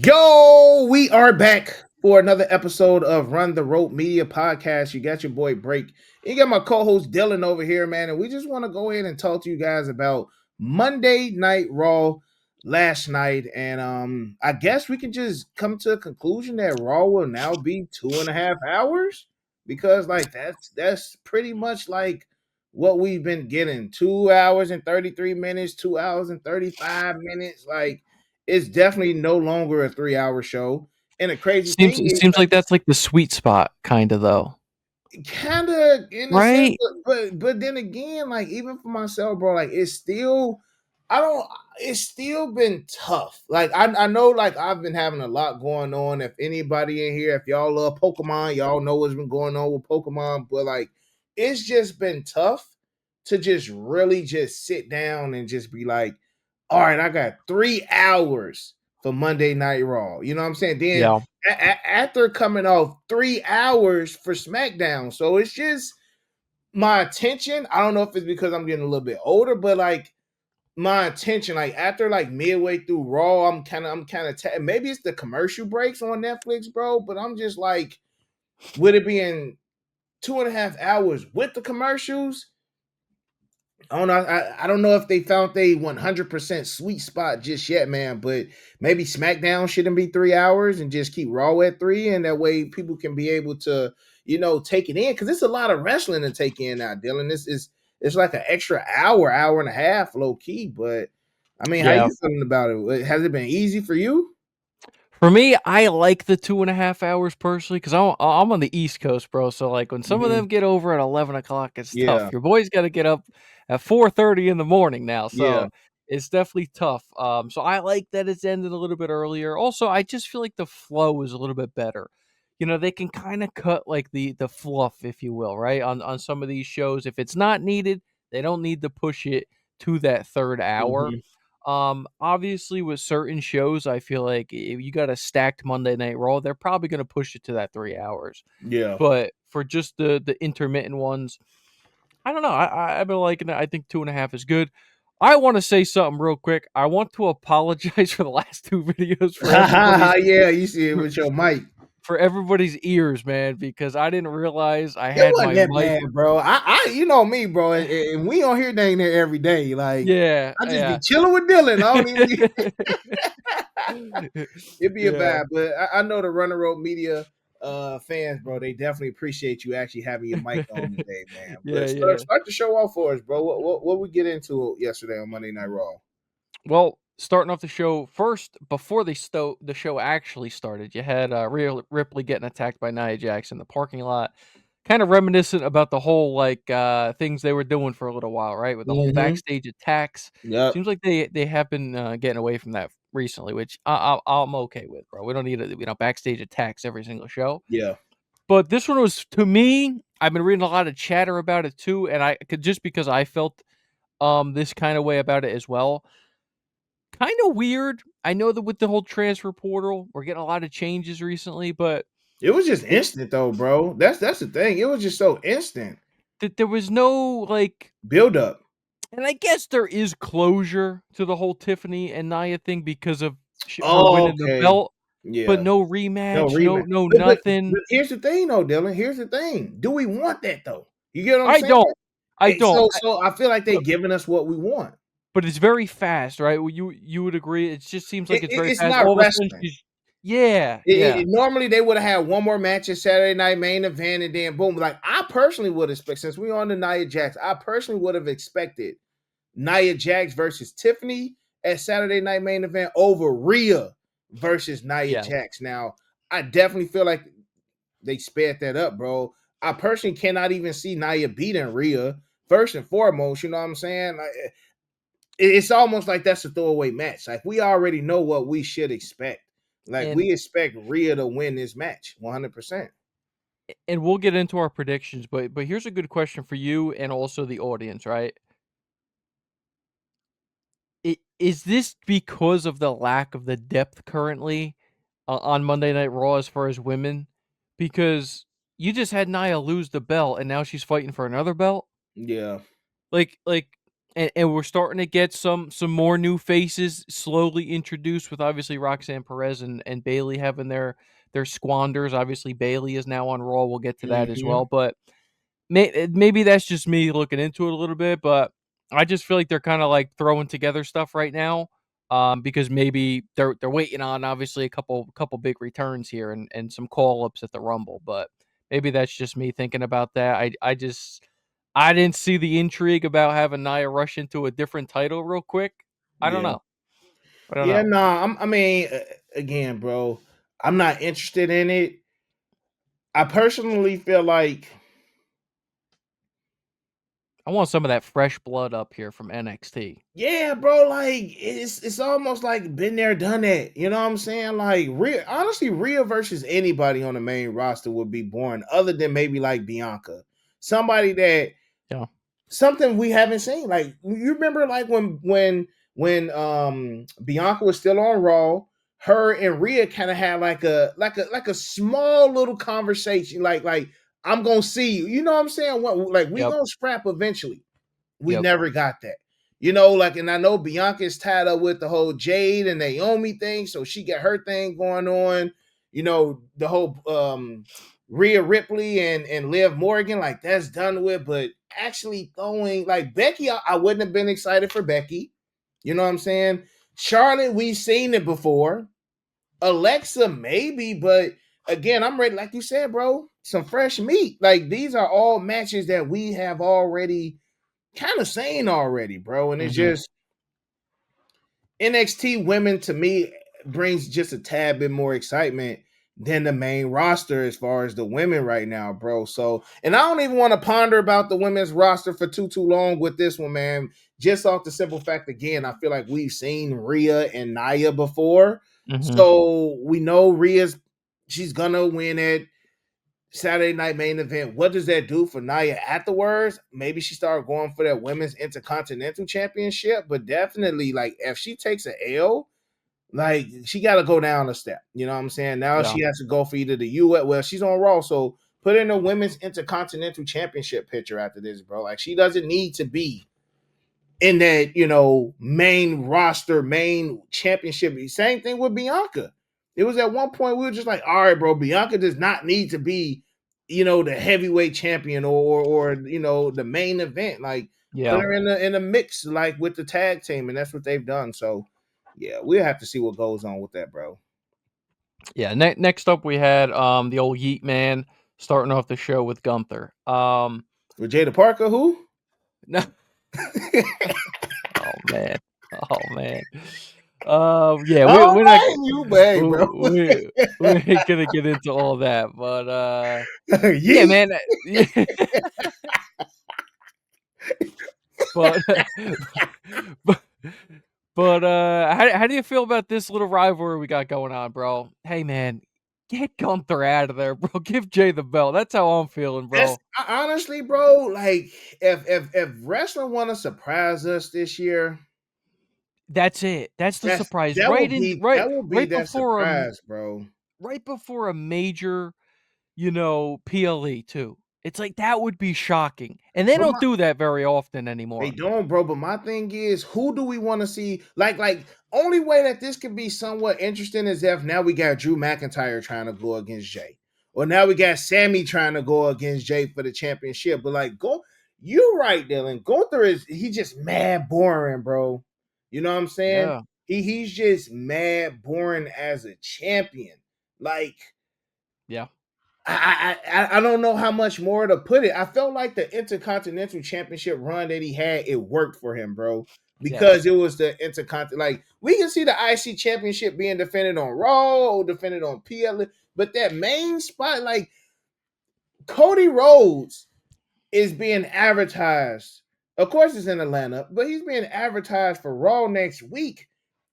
Yo, we are back for another episode of Run the Rope Media Podcast. You got your boy Break. You got my co-host Dylan over here, man, and we just want to go ahead and talk to you guys about Monday Night Raw last night. And I guess we can just come to a conclusion that Raw will now be 2.5 hours because like that's pretty much like what we've been getting. 2 hours and 33 minutes, 2 hours and 35 minutes, like it's definitely no longer a 3 hour show. And the crazy Seems thing it is, seems like, like that's like the sweet spot, kind of though, kind of in a sense, right? but then again, like even for myself, bro, like it's still, I don't, it's still been tough. Like I know, like I've been having a lot going on. If anybody in here, if y'all love Pokemon, y'all know what's been going on with Pokemon. But like, it's just been tough to just really just sit down and just be like, all right, I got 3 hours for Monday Night Raw. You know what I'm saying? Then Yeah, after coming off 3 hours for SmackDown. So it's just my attention. I don't know if it's because I'm getting a little bit older, but like my attention, like after like midway through Raw, I'm kind of maybe it's the commercial breaks on Netflix, bro. But I'm just like, would it be in 2.5 hours with the commercials? I don't know. I don't know if they found a 100% sweet spot just yet, man. But maybe SmackDown shouldn't be 3 hours and just keep Raw at three, and that way people can be able to, take it in because it's a lot of wrestling to take in now, Dylan. It's like an extra hour, hour and a half, low key. But I mean, how yeah. you feeling about it? Has it been easy for you? For me, I like the 2.5 hours personally because I'm on the East Coast, bro. So like when some of Hmm. them get over at 11 o'clock, it's tough. Yeah, Your boy's got to get up at 4:30 in the morning now, yeah. so it's definitely tough. So I like that it's ended a little bit earlier. Also, I just feel like the flow is a little bit better. They can kind of cut like the fluff, if you will, right? On some of these shows, if it's not needed, they don't need to push it to that third hour. Hmm. Obviously, with certain shows, I feel like if you got a stacked Monday Night Raw, they're probably going to push it to that 3 hours. Yeah. But for just the intermittent ones, I don't know. I've been liking it. I think 2.5 is good. I want to say something real quick. I want to apologize for the last two videos Yeah, you see it with your mic. for everybody's ears, man, because I didn't realize I It had wasn't my that mic. bad, bro. You know me, bro, and we don't hear dang there every day. Like Yeah, I just be yeah. chilling with Dylan. I don't even be. It'd be a Yeah, bad, but I know the Runner Road Media fans, bro. They definitely appreciate you actually having your mic on today, man. yeah, But start yeah. start the show off for us, bro. What we get into yesterday on Monday Night Raw? Well, starting off the show first, before the show actually started, you had Rhea Ripley getting attacked by Nia Jax in the parking lot, kind of reminiscent about the whole like things they were doing for a little while, right? With the whole Mm-hmm. backstage attacks. Yep. Seems like they have been getting away from that recently, which I'm okay with, bro. We don't need backstage attacks every single show. Yeah. But this one was, to me, I've been reading a lot of chatter about it too, and I could, just because I felt this kind of way about it as well. Kind of weird. I know that with the whole transfer portal, we're getting a lot of changes recently, but It was just it, instant though, bro. That's the thing. It was just so instant. there was no like, Build up. and I guess there is closure to the whole Tiffany and Nia thing because of her Oh, winning the okay. belt, but Yeah. no No rematch, rematch. no But nothing. here's the thing though, Dylan. Here's the thing. Do we want that though? You get what I'm I saying? don't, I Hey, don't. so I feel like they giving us what we want. But it's very fast, right? Well, you would agree. It just seems like it's very It's fast. not All of a sudden, wrestling. she's yeah. Normally they would have had one more match at Saturday Night Main Event and then boom. Like I personally would expect, since we're on the Nia Jax, I personally would have expected Nia Jax versus Tiffany at Saturday Night Main Event over Rhea versus Nia Yeah, Jax. Now, I definitely feel like they sped that up, bro. I personally cannot even see Nia beating Rhea. First and foremost, you know what I'm saying? Like, it's almost like that's a throwaway match. Like we already know what we should expect. Like and we expect Rhea to win this match 100%. we'll get into our predictions, but here's a good question for you and also the audience, right? Is this because of the lack of the depth currently on Monday Night Raw as far as women? Because you just had Nia lose the belt and now she's fighting for another belt. Yeah. Like and we're starting to get some more new faces slowly introduced with obviously Roxanne Perez and Bailey having their squanders. Obviously, Bailey is now on Raw. We'll get to that as Mm-hmm. well. But maybe that's just me looking into it a little bit. But I just feel like they're kind of like throwing together stuff right now. Because maybe they're waiting on obviously a couple big returns here and some call ups at the Rumble. But maybe that's just me thinking about that. I didn't see the intrigue about having Nia rush into a different title real quick. I don't Yeah. know. I don't Yeah, know. no, I mean, again, bro, I'm not interested in it. I personally feel like, I want some of that fresh blood up here from NXT. yeah, bro, like it's almost like been there, done that. You know what I'm saying? Like, honestly, Rhea versus anybody on the main roster would be boring, other than maybe like Bianca, somebody that Yeah. something we haven't seen. Like, you remember, like when Bianca was still on Raw, her and Rhea kind of had like a small little conversation. Like I'm gonna see you. You know what I'm saying? What, like, we Yep. gonna scrap eventually. We Yep. never got that. Like, and I know Bianca's tied up with the whole Jade and Naomi thing, so she got her thing going on. The whole Rhea Ripley and Liv Morgan, like, that's done with. But actually throwing like Becky, I wouldn't have been excited for Becky. You know what I'm saying? Charlotte, we've seen it before. Alexa, maybe, but again, I'm ready, like you said, bro. Some fresh meat. Like, these are all matches that we have already kind of seen already, bro. And it's Hmm. just NXT women, to me, brings just a tad bit more excitement than the main roster as far as the women right now, bro. So, and I don't even want to ponder about the women's roster for too long with this one, man. Just off the simple fact, again, I feel like we've seen Rhea and Nia before, Hmm. so we know she's gonna win it. Saturday night main event. What does that do for Nia afterwards? Maybe she started going for that women's intercontinental championship, but definitely, like, if she takes an L, like, she got to go down a step. You know what I'm saying? Now Yeah. she has to go for either the US. Well, she's on Raw, so put in a women's intercontinental championship picture after this, bro. Like, she doesn't need to be in that, main roster, main championship. Same thing with Bianca. It was at one point we were just like, all right, bro, Bianca does not need to be, the heavyweight champion or the main event. Like, put Yeah. her in the mix, like, with the tag team, and that's what they've done. So yeah, we'll have to see what goes on with that, bro. Yeah. Next up, we had the old Yeet Man starting off the show with Gunther. With Jada Parker, who? No. Oh man. Oh man. Yeah. All We're not. right, you bang, bro. We ain't gonna get into all that, but yeah, Yeet. man. Yeah. But but how do you feel about this little rivalry we got going on, bro? Hey, man, get Gunther out of there, bro. Give Jay the belt. That's how I'm feeling, That's bro. honestly, bro. Like, if wrestling want to surprise us this year, That's it. That's the that's surprise. that will be that will be Right that before surprise, bro. right before a major, PLE too. It's like that would be shocking, and they But don't do that very often they anymore. don't, bro. But my thing is, who do we want to see? Like, only way that this could be somewhat interesting is if now we got Drew McIntyre trying to go against Jay, or now we got Sami trying to go against Jay for the championship. But like, you're right, Dylan. Gunther he just mad boring, bro. You know what I'm saying? Yeah, He's just mad boring as a champion. Like, yeah, I don't know how much more to put it. I felt like the Intercontinental Championship run that he had, it worked for him, bro, because yes, it was the Intercontinental. Like, we can see the IC Championship being defended on Raw or defended on PL, but that main spot, like, Cody Rhodes is being advertised. Of course, it's in Atlanta, but he's being advertised for Raw next week,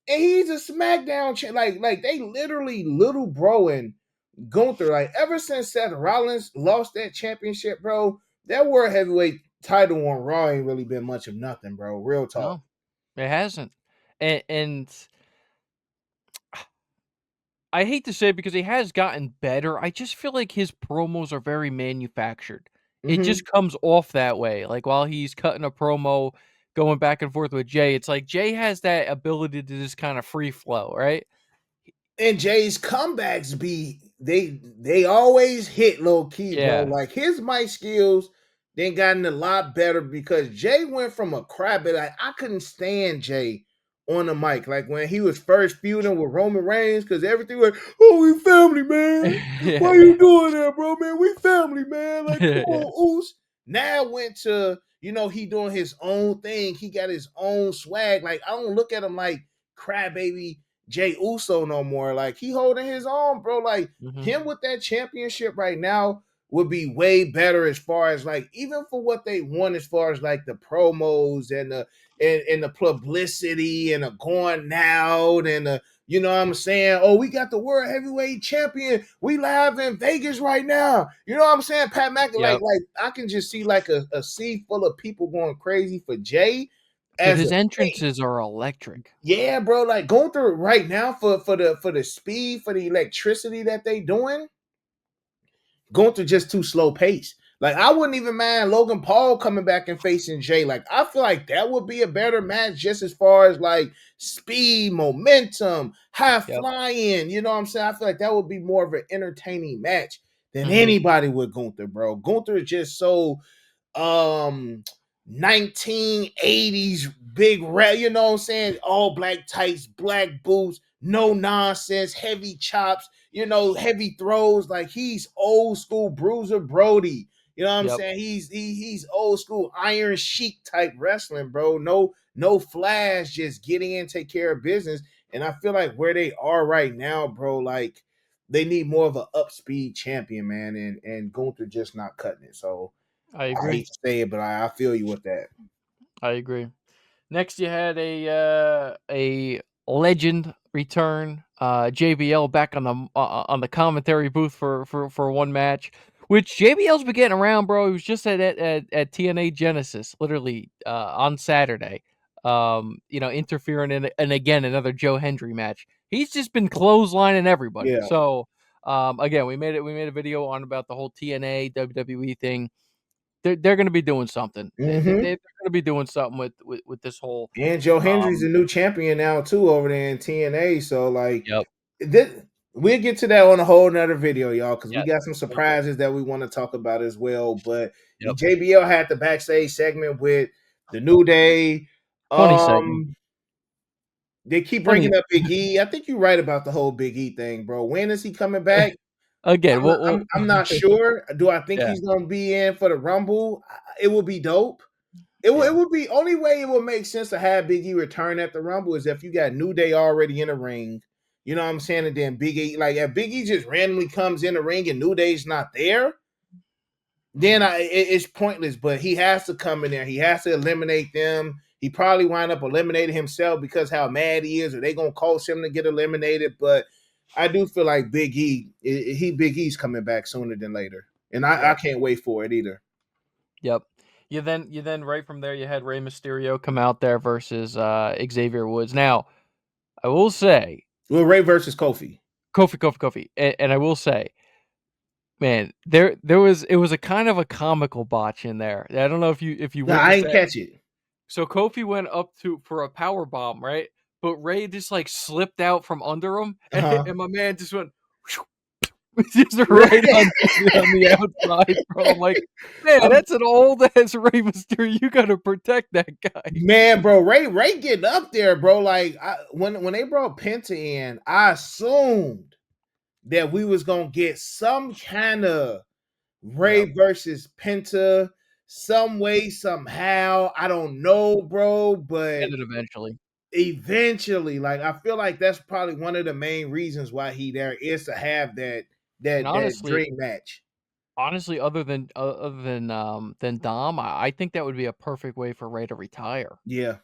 and he's a SmackDown like they literally little bro and Gunther, like, ever since Seth Rollins lost that championship, bro, that world heavyweight title on Raw ain't really been much of nothing, bro. Real talk. no, it hasn't, and I hate to say it because he has gotten better. I just feel like his promos are very manufactured. It Mm-hmm. just comes off that way. Like while he's cutting a promo, going back and forth with Jey. It's like Jey has that ability to just kind of free flow, right? And Jay's comebacks be they always hit low key, bro. Yeah. Like his mic skills then gotten a lot better because Jay went from a crap, but like I couldn't stand Jay on the mic. Like when he was first feuding with Roman Reigns, because everything was, oh, we family, man. Why Yeah. you doing that, bro, man? We family, man. Like, come Yeah. on, Oos. Now went to, he doing his own thing. He got his own swag. Like, I don't look at him like crybaby Jey Uso no more. Like he holding his own, bro. Like Mhm. him with that championship right now would be way better as far as like even for what they want as far as like the promos and the publicity and the going out and the what I'm saying? Oh, we got the world heavyweight champion. We live in Vegas right now. You know what I'm saying? Pat McAfee, Yep. like I can just see like a sea full of people going crazy for Jay But as a his face. entrances are electric. Yeah, bro. Like going through it right now for the speed, for the electricity that they doing, going through just too slow pace. Like I wouldn't even mind Logan Paul coming back and facing Jay. Like I feel like that would be a better match just as far as like speed, momentum, high Yep. flying. You know what I'm saying? I feel like that would be more of an entertaining match than Mhm. anybody with Gunther, bro. Gunther is just so um 1980s big red, you know what I'm saying? All black tights, black boots, no nonsense, heavy chops, heavy throws. Like he's old school Bruiser Brody. You know what I'm Yep. saying? He's old school Iron Sheik type wrestling, bro. No flash, just getting in, take care of business. And I feel like where they are right now, bro, like they need more of an upspeed champion, man. And Gunther just not cutting it. So I I agree. hate to say it, but I feel you with that. I agree. Next, you had a legend return, JBL back on the commentary booth for one match, which JBL's been getting around, bro. He was just at TNA Genesis, literally on Saturday. Interfering in and again another Joe Hendry match. He's just been clotheslining everybody. Yeah. So again, we made a video on about the whole TNA WWE thing. They're going to be doing something. They're Mm-hmm. going to be doing something with this whole. And Joe Hendry's Um, a new champion now too over there in TNA. So like yep. this, we'll get to that on a whole nother video, y'all, because we Yes. got some Yep. surprises that we want to talk about as well. But Yep. JBL had the backstage segment with the New Day. Funny segment. They keep Funny bringing up Big E. I think you're right about the whole Big E thing, bro. When is he coming back? again. I'm not, Well, I'm not sure. Do I think yeah. he's gonna be in for the Rumble? It will be dope. It Yeah. would be only way it would make sense to have Big E return at the Rumble is if you got New Day already in the ring. You know what I'm saying? And then Big E, like if Big E just randomly comes in the ring and New Day's not there, then it's pointless. But he has to come in there. He has to eliminate them. He probably wind up eliminating himself because how mad he is, or they gonna cause him to get eliminated. But I do feel like Big E's coming back sooner than later, and I Yep. can't wait for it either. Yep. You then right from there you had Rey Mysterio come out there versus Xavier Woods. Now I will say Well, Ray versus Kofi. Kofi, and I will say, man, it was a kind of a comical botch in there. I don't know if you No, I witnessed ain't that. catch it. So Kofi went up for a power bomb, right? But Ray just like slipped out from under him, Uh-huh. and my man just went just right on the outside, bro. I'm like, man, I'm that's an old ass Ray Mysterio. You got to protect that guy. Man, bro, Ray getting up there, bro. Like when they brought Penta in, I assumed that we was gonna get some kind of Ray Yep. versus Penta, some way, somehow. I don't know, bro, but And then eventually, eventually, like I feel like that's probably one of the main reasons why he there is to have that and that dream match. honestly, other than Dom, I think that would be a perfect way for Ray to retire. Yeah.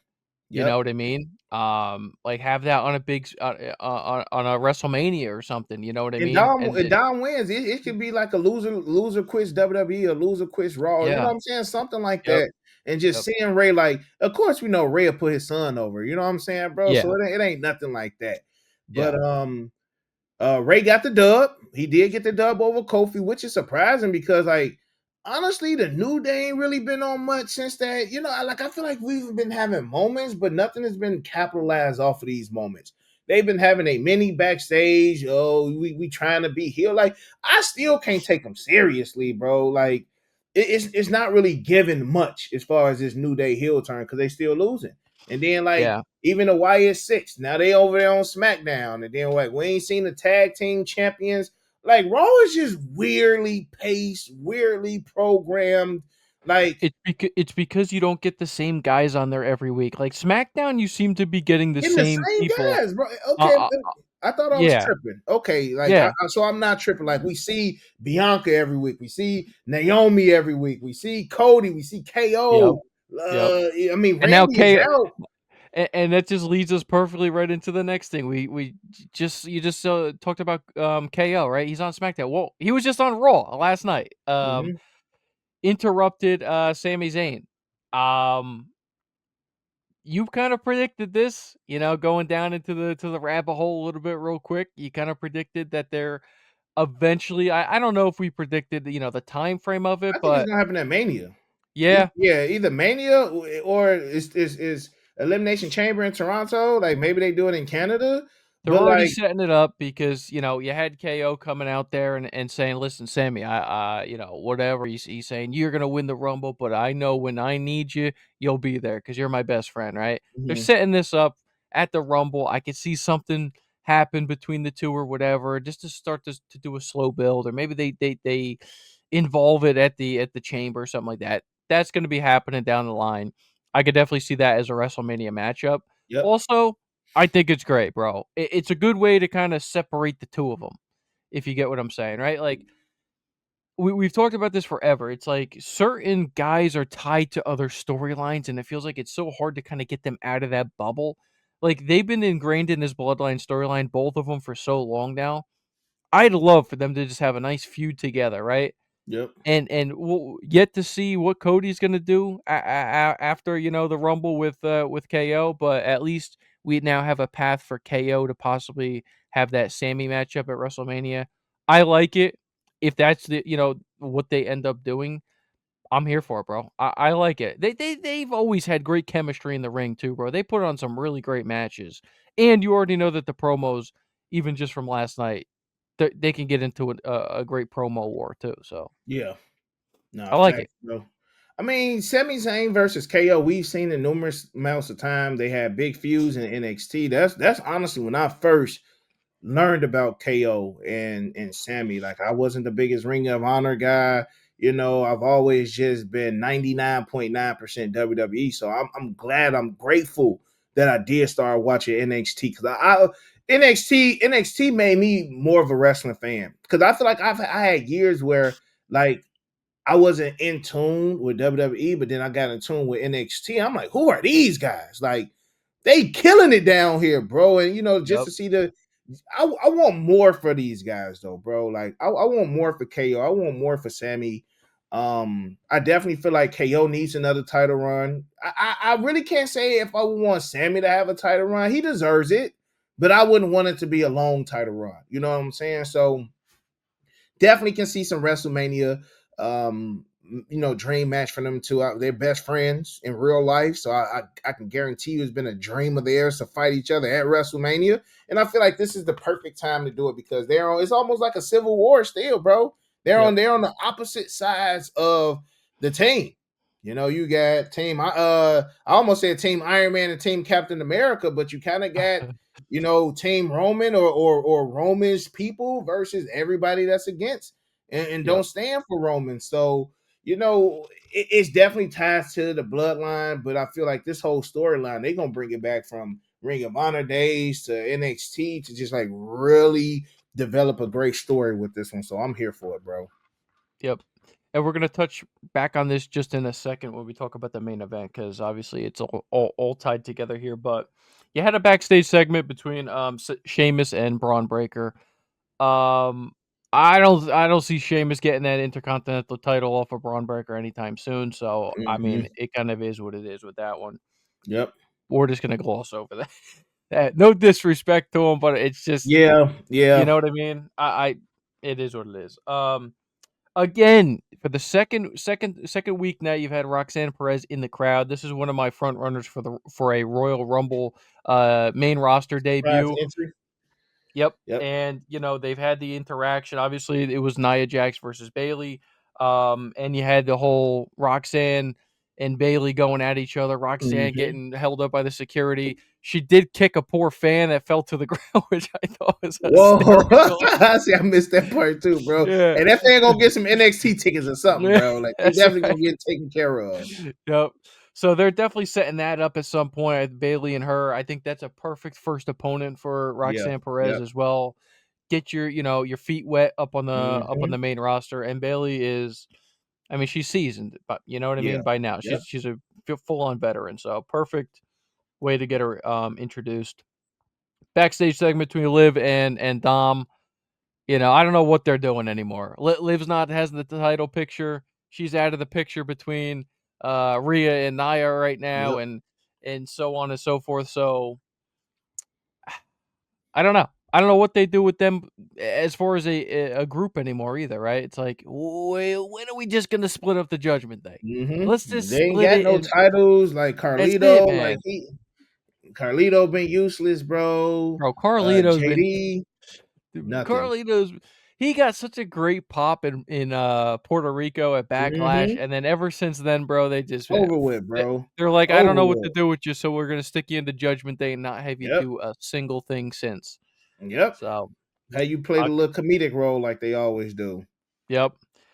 You Yep. know what I mean? Like have that on a on a WrestleMania or something. You know what I And mean? Dom And and Dom wins. It could be like a loser quits WWE, a loser quits Raw. You know yeah, what I'm saying? Something like yep, that. And just yep, seeing Ray, like, of course we know Ray will put his son over. You know what I'm saying, bro? So yeah, it ain't nothing like that. But yeah. Ray got the dub. He did get the dub over Kofi, which is surprising because like honestly, the New Day ain't really been on much since that. You know, I feel like we've been having moments, but nothing has been capitalized off of these moments. They've been having a mini backstage. Oh, we trying to be heel. Like I still can't take them seriously, bro. Like it's not really giving much as far as this New Day heel turn because they still losing. And then like Yeah. even the YS6, now they over there on SmackDown, and then like we ain't seen the tag team champions. Like Raw is just weirdly paced, weirdly programmed. Like It's because you don't get the same guys on there every week. Like SmackDown, you seem to be getting the getting the same same people. guys, bro. Uh, Okay, uh, I thought I was yeah, tripping. Okay, like yeah, so I'm not tripping. Like we see Bianca every week, we see Naomi every week, we see Cody, we see yep, KO. yep. I mean And now Randy is K, out. and that just leads us perfectly right into the next thing. We just you just talked about KO, right? He's on SmackDown. Well, he was just on Raw last night. Mhm. Interrupted Sami Zayn. Um, you kind of predicted this, going down into the rabbit hole a little bit real quick. You kind of predicted that they're eventually. I don't know if we predicted the time frame of it, I think it's but gonna happen at Mania. yeah, Yeah, either Mania or is Elimination Chamber in Toronto. Like maybe they do it in Canada, they're but already like setting it up because you had KO coming out there and saying, "Listen, Sammy, whatever." He's saying you're gonna win the Rumble, but I know when I need you, you'll be there because you're my best friend, right? They're mhm, setting this up at the Rumble. I could see something happen between the two or whatever, just to start to do a slow build, or maybe they involve it at the Chamber or something like that. That's going to be happening down the line. I could definitely see that as a WrestleMania matchup. yep, Also, I think it's great, bro. It's a good way to kind of separate the two of them, if you get what I'm saying, right? Like we've talked about this forever. It's like certain guys are tied to other storylines, and it feels like it's so hard to kind of get them out of that bubble. Like they've been ingrained in this bloodline storyline, both of them, for so long now. I'd love for them to just have a nice feud together, right? yep, And we'll yet to see what Cody's gonna do after the Rumble with KO. But at least we now have a path for KO to possibly have that Sammy matchup at WrestleMania. I like it. If that's what they end up doing, I'm here for it, bro. I like it. They've always had great chemistry in the ring too, bro. They put on some really great matches, and you already know that the promos, even just from last night, they can get into a great promo war too. So yeah. Nah, I like it. facts, bro. I mean, Sami Zayn versus KO, we've seen it numerous amounts of time. They had big feuds in NXT. That's honestly when I first learned about KO and Sammy. Like I wasn't the biggest Ring of Honor guy. You know, I've always just been 99.9% WWE. So I'm glad, I'm grateful that I did start watching NXT because NXT made me more of a wrestling fan because I feel like I had years where like I wasn't in tune with WWE, but then I got in tune with NXT. I'm like, who are these guys? Like, they killing it down here, bro. And you know, just Yep. to see I want more for these guys, though, bro. Like, I want more for KO. I want more for Sammy. I definitely feel like KO needs another title run. I really can't say if I would want Sammy to have a title run. He deserves it, but I wouldn't want it to be a long title run. You know what I'm saying? So definitely can see some WrestleMania, dream match for them two. They're best friends in real life, so I can guarantee you it's been a dream of theirs to fight each other at WrestleMania. And I feel like this is the perfect time to do it because they're on. It's almost like a civil war still, bro. Yep. They're on the opposite sides of the team. You know, you got team. I almost said Team Iron Man and Team Captain America, but you kind of got Team Roman or Roman's people versus everybody that's against and Yep. don't stand for Roman. So, it's definitely tied to the bloodline, but I feel like this whole storyline, they're gonna bring it back from Ring of Honor days to NXT to just like really develop a great story with this one. So I'm here for it, bro. Yep. And we're gonna touch back on this just in a second when we talk about the main event, because obviously it's all tied together here. But you had a backstage segment between Sheamus and Braun Breaker. Um, I don't see Sheamus getting that Intercontinental title off of Braun Breaker anytime soon. So I mean, Hmm. it kind of is what it is with that one. Yep. We're just gonna gloss over that. No disrespect to him, but it's just Yeah. you Yeah. know what I mean. It is what it is. again, for the second week now, you've had Roxanne Perez in the crowd. This is one of my front runners for a Royal Rumble main roster Surprise debut. entry. Yep. Yep. And they've had the interaction. Obviously, it was Nia Jax versus Bailey. And you had the whole Roxanne and Bailey going at each other. Roxanne Hmm. getting held up by the security. She did kick a poor fan that fell to the ground, which I thought was Whoa. hysterical. See, I missed that part too, bro. Yeah. And that fan gonna get some NXT tickets or something, Yeah, bro. Like he that's definitely right. gonna get taken care of. Yep. So they're definitely setting that up at some point. Bailey and her. I think that's a perfect first opponent for Yeah. Roxanne Perez Yep. as well. Get your feet wet up on Hmm. the main roster. And Bailey is, I mean, she's seasoned, but you know what I Yeah. mean. By now, Yep. she's a full on veteran. So perfect way to get her introduced. Backstage segment between Liv and Dom. I don't know what they're doing anymore. Liv's not has the title picture. She's out of the picture between Rhea and Nia right now, Yep. and so on and so forth. So I don't know. I don't know what they do with them as far as a group anymore either, right? It's like, when are we just gonna split up the Judgment Day? Let's just They ain't split got it, no and titles like that's it, Carlito. man. Carlito been useless, bro. Bro, Carlito's been JD, nothing. Carlito's he got such a great pop in Puerto Rico at Backlash, Hmm. and then ever since then, bro, they just Over with, bro. they're like, I don't Over know what to with. do with you, so we're gonna stick you into Judgment Day and not have you Yep. do a single thing since. Yep. So, How you play uh, the little comedic role like they always do. yep.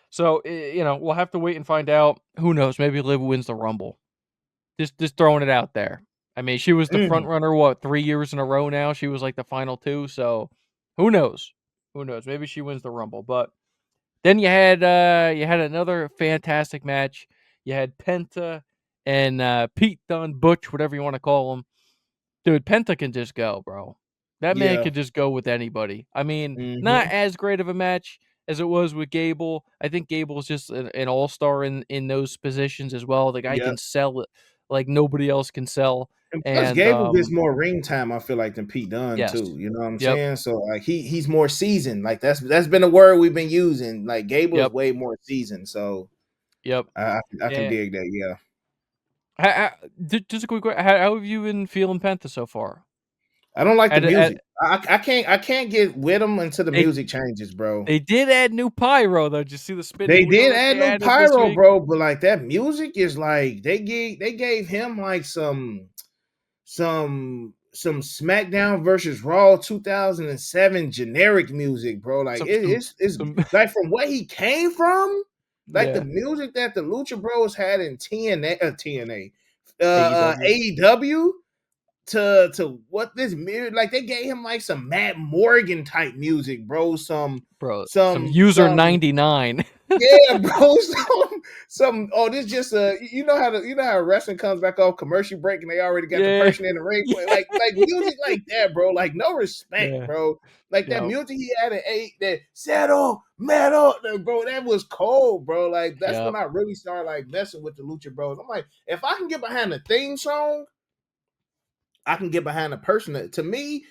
So we'll have to wait and find out. Who knows? Maybe Liv wins the Rumble. Just throwing it out there. I mean, she was the front Mm. runner, what, 3 years in a row now? She was like the final two, so who knows? Who knows? Maybe she wins the Rumble. But then you had another fantastic match. You had Penta and Pete Dunne, Butch, whatever you want to call him. Dude, Penta can just go, bro. That man Yeah. can just go with anybody. I mean, not Hmm. as great of a match as it was with Gable. I think Gable's just an all-star in those positions as well. The guy Yep. can sell it like nobody else can sell. And plus, And Gable gets more ring time. I feel like than Pete Dunne yes. too. You know what I'm Yep. saying? So like he's more seasoned. Like that's been a word we've been using. Like Gable is Yep. way more seasoned. So Yep. I can And dig that. Yeah. just a quick question. How have you been feeling Penta so far? I don't like the At, music. I can't get with them until the they music changes, bro. they did add new pyro though. Did you see the spinning They wheel did that add they new added this pyro, week? bro, but like that music is like they gave him like some SmackDown versus Raw 2007 generic music, bro. Like Some it, some it's some like from where he came from, like the yeah. music that the Lucha Bros had in TNA, AEW. AEW to what this music like they gave him like some Matt Morgan type music, bro. Bro, some Some user some 99. yeah, bro. Some this just you know how wrestling comes back off commercial break and they already got the Yeah. person in the ring Yeah. like music like that, bro. Like no respect, Yeah. bro. Like that Yep. music he had at eight, that settle metal, bro. That was cold, bro. Like that's when Yep. I really started like messing with the Lucha Bros. I'm like, if I can get behind the theme song, I can get behind a person. To me,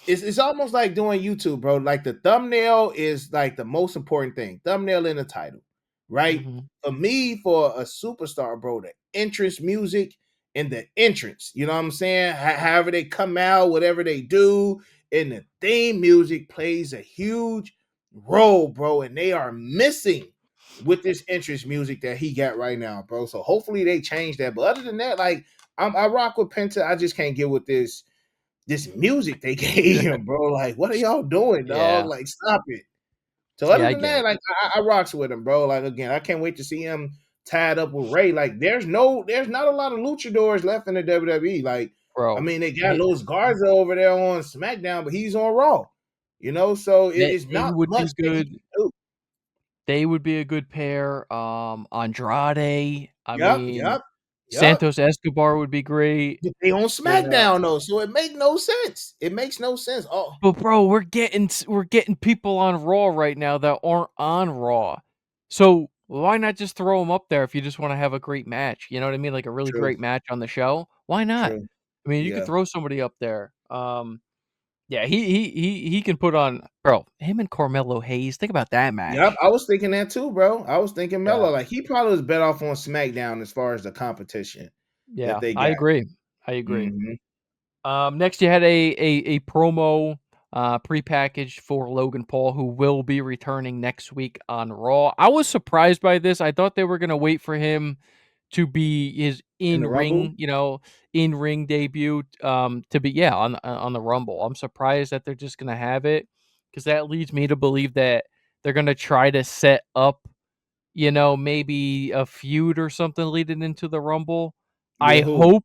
it's almost like doing YouTube, bro. Like the thumbnail is like the most important thing. Thumbnail in the title, right? Mhm. For me, for a superstar, bro, the entrance music and the entrance. You know what I'm saying? However they come out, whatever they do, and the theme music plays a huge role, bro. And they are missing with this entrance music that he got right now, bro. So hopefully they change that. But other than that, like I rock with Penta. I just can't get with this music they gave him, bro. Like, what are y'all doing, dog? Yeah. Like, stop it. So Yeah, other I than get that, it. like I rocks with him, bro. Like again, I can't wait to see him tied up with Ray. Like, there's not a lot of luchadors left in the WWE. Like, I Bro, mean, they got they Los Garza over there on SmackDown, but he's on Raw. So they it's they not would much be that he good. can do. They would be a good pair. Andrade, I Yep, mean, yep, yep. Santos Escobar would be great. But they on You know? SmackDown though, so it make no sense. It makes no sense. Oh, But bro, we're getting people on Raw right now that aren't on Raw. So why not just throw them up there if you just want to have a great match? You know what I mean? Like a really true, great match on the show. Why not? true. I mean, you could Yeah. throw somebody up there. Yeah, he can put on, bro. Him and Carmelo Hayes. Think about that Yep, match. I was thinking that too, bro. I was thinking Yeah, Melo. Like he probably was better off on SmackDown as far as the competition that yeah, they I got. agree. I agree. Hmm. Next, you had a promo prepackaged for Logan Paul, who will be returning next week on Raw. I was surprised by this. I thought they were gonna wait for him to be his In the Rumble. in ring debut. To be on the Rumble. I'm surprised that they're just gonna have it because that leads me to believe that they're gonna try to set up, maybe a feud or something leading into the Rumble. I With who? hope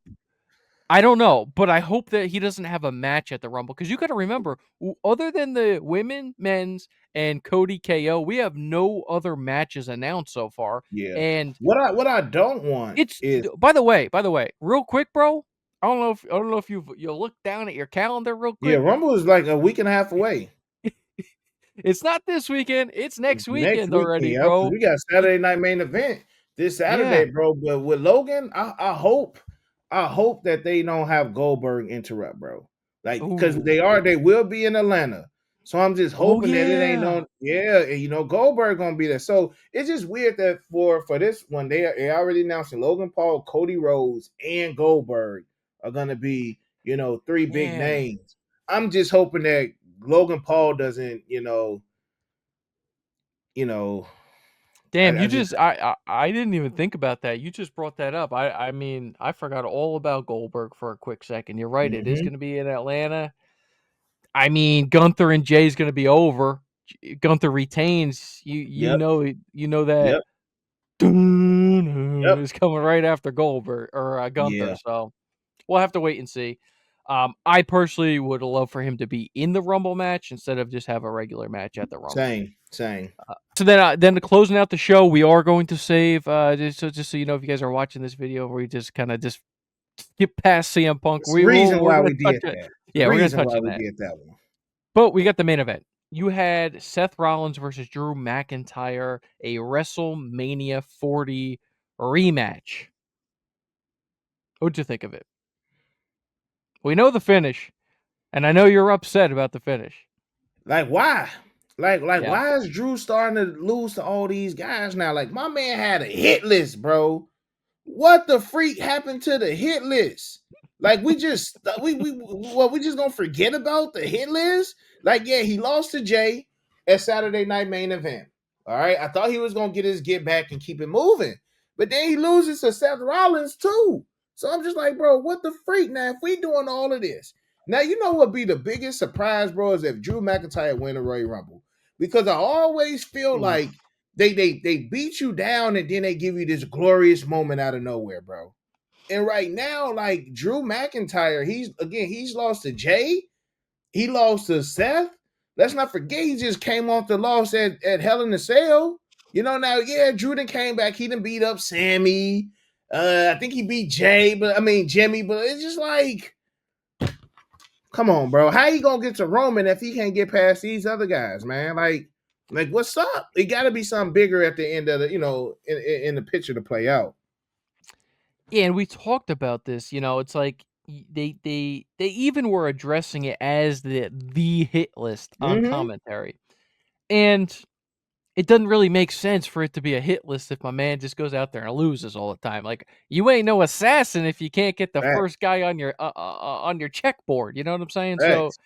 I don't know, but I hope that he doesn't have a match at the Rumble because you got to remember, other than the women, men's, and Cody KO, we have no other matches announced so far. Yeah. And What I don't want it's is by the way, real quick, bro. I don't know if you'll look down at your calendar real yeah, quick. Rumble is like a week and a half away. It's not this weekend; it's next Next weekend weekend, already, yeah, because bro. we got It, Saturday night main event this yeah. Saturday, bro. But with Logan, I hope that they don't have Goldberg interrupt, bro. Like, because Ooh. they will be in Atlanta. So I'm just Oh hoping that it ain't yeah. no, yeah, and Goldberg gonna be there. So it's just weird that for this one, they already announced that Logan Paul, Cody Rhodes, and Goldberg are gonna be, three big Man. names. I'm just hoping that Logan Paul doesn't, you know, Damn, I just I didn't even think about that. You just brought that up. I mean, I forgot all about Goldberg for a quick second. You're right. It is mhm. going to be in Atlanta. I mean, Gunther and Jay's going to be over. Gunther retains. Yep, You know that yep, yep, is coming right after Goldberg or Gunther. yeah. So we'll have to wait and see. I personally would love for him to be in the Rumble match instead of just have a regular match at the Rumble. Same, same. So then closing out the show, we are going to save just so you know, if you guys are watching this video, where we just kind of just skip past CM Punk. It's the reason We're why gonna we touch did it. that. The Yeah, we're gonna reason touch why on we that. did that one. But we got the main event. You had Seth Rollins versus Drew McIntyre, a WrestleMania 40 rematch. What'd you think of it? We know the finish, and I know you're upset about the finish. Like why? Like Yeah. why is Drew starting to lose to all these guys now? Like my man had a hit list, bro. What the freak happened to the hit list? Like we just gonna forget about the hit list? Like yeah, he lost to Jay at Saturday Night Main Event. All right, I thought he was gonna get his get back and keep it moving, but then he loses to Seth Rollins too. So I'm just like, bro, what the freak? Now if we doing all of this, now you know what be the biggest surprise, bro, is if Drew McIntyre win a Royal Rumble because I always feel like Oof. they beat you down and then they give you this glorious moment out of nowhere, bro. And right now, like Drew McIntyre, he's lost to Jay, he lost to Seth. Let's not forget he just came off the loss at Hell in a Cell. Now, yeah, Drew then came back. He done beat up Sami. I think he beat Jimmy, but it's just like, come on, bro. How you gonna get to Roman if he can't get past these other guys, man? Like what's up? It got to be something bigger at the end of the, in the picture to play out. Yeah, and we talked about this. It's like they even were addressing it as the hit list on Mm-hmm. commentary, and it doesn't really make sense for it to be a hit list if my man just goes out there and loses all the time. Like you ain't no assassin if you can't get the Facts. first guy on your checkboard. You know what I'm saying? So Facts.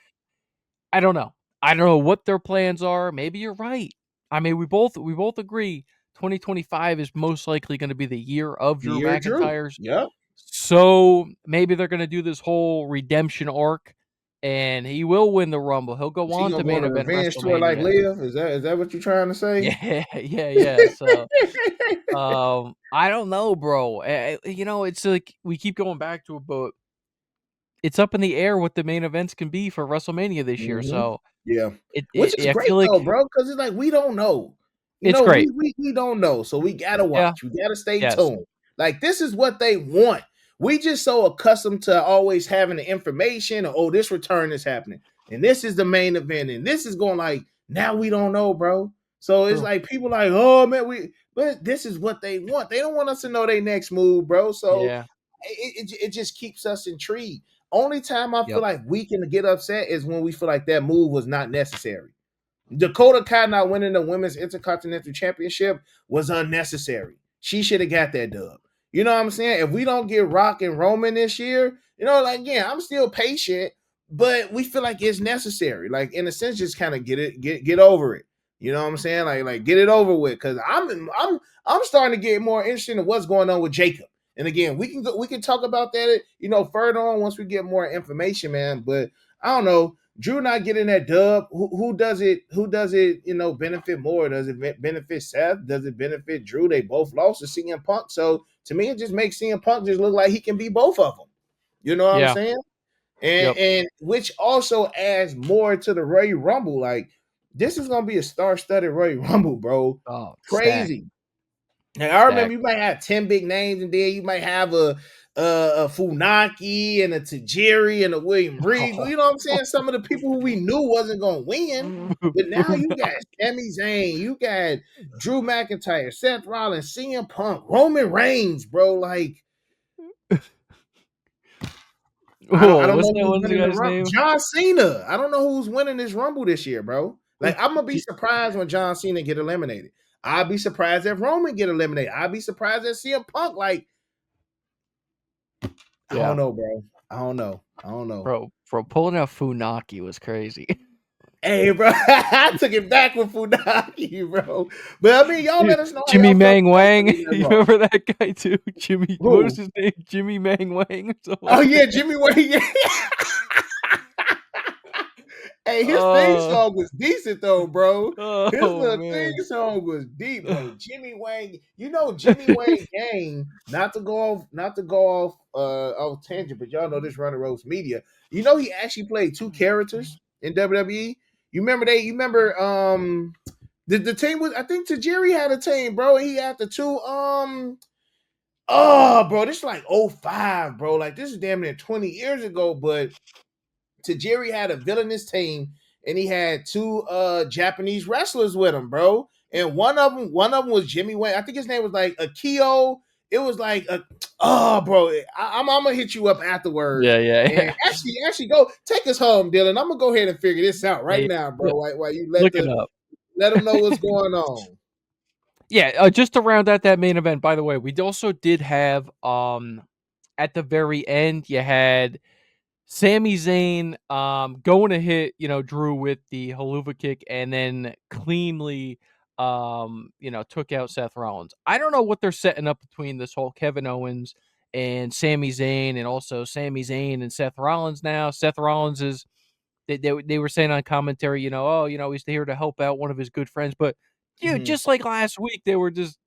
I don't know. I don't know what their plans are. Maybe you're right. I mean, we both agree 2025 is most likely going to be the year of The Drew year Drew. McIntyre's. Yep. So maybe they're going to do this whole redemption arc, and he will win the Rumble. He'll go Is he on gonna to go on main a event revenge tour like WrestleMania. Liv? Is that what you're trying to say? Yeah, yeah. So I don't know, bro. It's like we keep going back to it, but it's up in the air what the main events can be for WrestleMania this year. Mhm. So Yeah. Which is I great feel though, like bro, because it's like we don't know. it's great. We don't know. So we gotta Yeah. watch. We gotta stay Yes. tuned. Like this is what they want. We just so accustomed to always having the information, oh, this return is happening, and this is the main event, and this is going like now we don't know, bro. So it's True. like people like, oh man, but this is what they want. They don't want us to know their next move, bro. So Yeah. it just keeps us intrigued. Only time I feel Yep. like we can get upset is when we feel like that move was not necessary. Dakota Kai not winning the women's intercontinental championship was unnecessary. She should have got that dub. You know what I'm saying? If we don't get Rock and Roman this year, like, yeah, I'm still patient, but we feel like it's necessary. Like, in a sense, just kind of get over it. You know what I'm saying? Like get it over with. Cause I'm starting to get more interested in what's going on with Jacob. And again, we can talk about that, further on once we get more information, man. But I don't know. Drew not getting that dub. Who does it? Who does it? Benefit more? Does it benefit Seth? Does it benefit Drew? They both lost to CM Punk, so to me, it just makes CM Punk just look like he can be both of them. You know what I'm Yeah. saying? Yep. And which also adds more to the Royal Rumble. Like, this is gonna be a star-studded Royal Rumble, bro. Oh, stacked. Crazy. And I remember Stacked. you might have 10 big names, and then you might have a Funaki and a Tajiri and a William Regal. You know what I'm saying? Some of the people who we knew wasn't gonna win. But now you got Sami Zayn, you got Drew McIntyre, Seth Rollins, CM Punk, Roman Reigns, bro. Like, I Whoa, don't what's know that who's one winning the guy's Rumble. name? John Cena. I don't know who's winning this Rumble this year, bro. Like, I'm gonna be J- surprised when John Cena get eliminated. I'll be surprised if Roman get eliminated. I'll be surprised if CM Punk. Like, I yeah. don't know, bro. I don't know. Bro, pulling out Funaki was crazy. Hey, bro, I took it back with Funaki, bro. But I mean, y'all let us know how Jimmy y'all felt Mang about Wang. Monday Night You Raw. remember that guy too? What was Who? his name? Jimmy Mang Wang or something Oh like yeah, that. Jimmy Wayne. Hey, his theme Oh, song was decent though, bro. His oh little theme man. song was deep, bro. Jimmy Wayne, Jimmy Wayne gang. Not to go off tangent, but y'all know this Runner Rose Media. He actually played two characters in WWE. You remember the team was, I think Tajiri had a team, bro. He had the two oh bro, this is like '05, bro. Like, this is damn near 20 years ago, but Tajiri had a villainous team, and he had two Japanese wrestlers with him, bro. And one of them was Jimmy Wayne. I think his name was like Akio. It was like bro. I'm gonna hit you up afterwards. Yeah, yeah, And yeah. actually, go take us home, Dylan. I'm gonna go ahead and figure this out right Yeah, now, bro. yeah. While you Look it up. let them know what's going on. Yeah, just to round out that main event, by the way, we also did have at the very end, you had Sami Zayn going to hit, Drew with the haluva kick and then cleanly took out Seth Rollins. I don't know what they're setting up between this whole Kevin Owens and Sami Zayn, and also Sami Zayn and Seth Rollins now. Seth Rollins is they were saying on commentary, oh, he's here to help out one of his good friends, but dude, Mhm. just like last week, they were just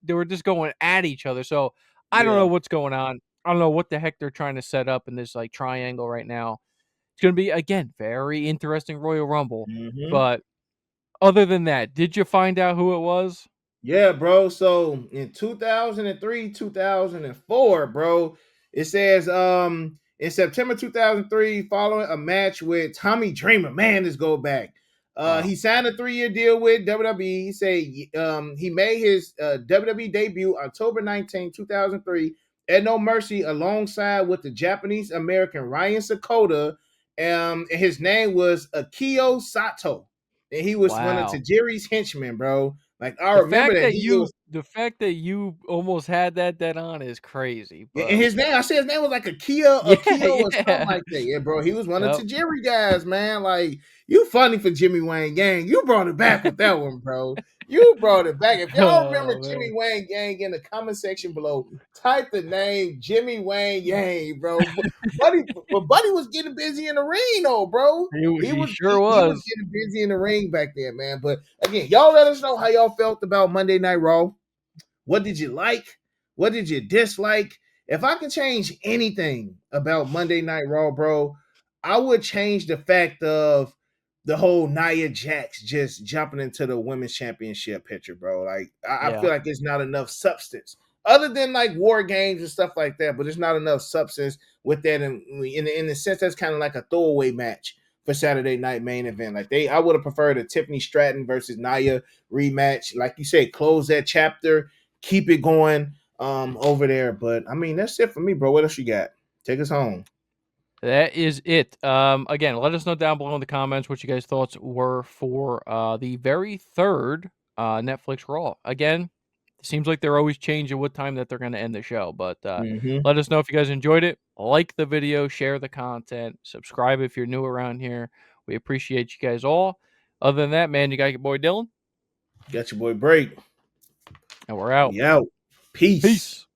going at each other. So I don't know Yeah. what's going on. I don't know what the heck they're trying to set up in this like triangle right now. It's gonna be again very interesting Royal Rumble. Mhm. But other than that, did you find out who it was? Yeah, bro. So in 2003, 2004, bro, it says in September 2003, following a match with Tommy Dreamer, man, this go back. Wow. He signed a 3-year deal with WWE. He said he made his WWE debut October 19, 2003 at No Mercy alongside with the Japanese American Ryan Sakota. And his name was Akio Sato. And he was one of Wow. Tajiri's henchmen, bro. Like, I The remember fact that that it you was, the fact that you almost had that dead on is crazy, and but his name. I said his name was like yeah, Akio or something yeah. like that. Yeah, bro. He was one of Yep. Tajiri guys, man. Like, you funny for Jimmy Wayne Gang. You brought it back with that one, bro. You brought it back. If y'all remember Oh Jimmy man. Wayne Gang in the comment section below, type the name Jimmy Wayne Gang, bro. Buddy was getting busy in the ring, though, bro. He He was sure he was was. getting busy in the ring back there, man. But again, y'all let us know how y'all felt about Monday Night Raw. What did you like? What did you dislike? If I could change anything about Monday Night Raw, bro, I would change the fact of the whole Nia Jax just jumping into the women's championship picture, bro. Like, I Yeah. feel like it's not enough substance. Other than like war games and stuff like that, but it's not enough substance with that. In the sense, that's kind of like a throwaway match for Saturday night main event. Like, I would have preferred a Tiffany Stratton versus Nia rematch. Like you said, close that chapter, keep it going over there. But I mean, that's it for me, bro. What else you got? Take us home. That is it. Again, let us know down below in the comments what you guys' thoughts were for the very third Netflix Raw. Again, it seems like they're always changing what time that they're going to end the show. But let us know if you guys enjoyed it. Like the video, share the content, subscribe if you're new around here. We appreciate you guys all. Other than that, man, you got your boy Dylan. Got your boy Break. And we're out. We out. Peace. Peace.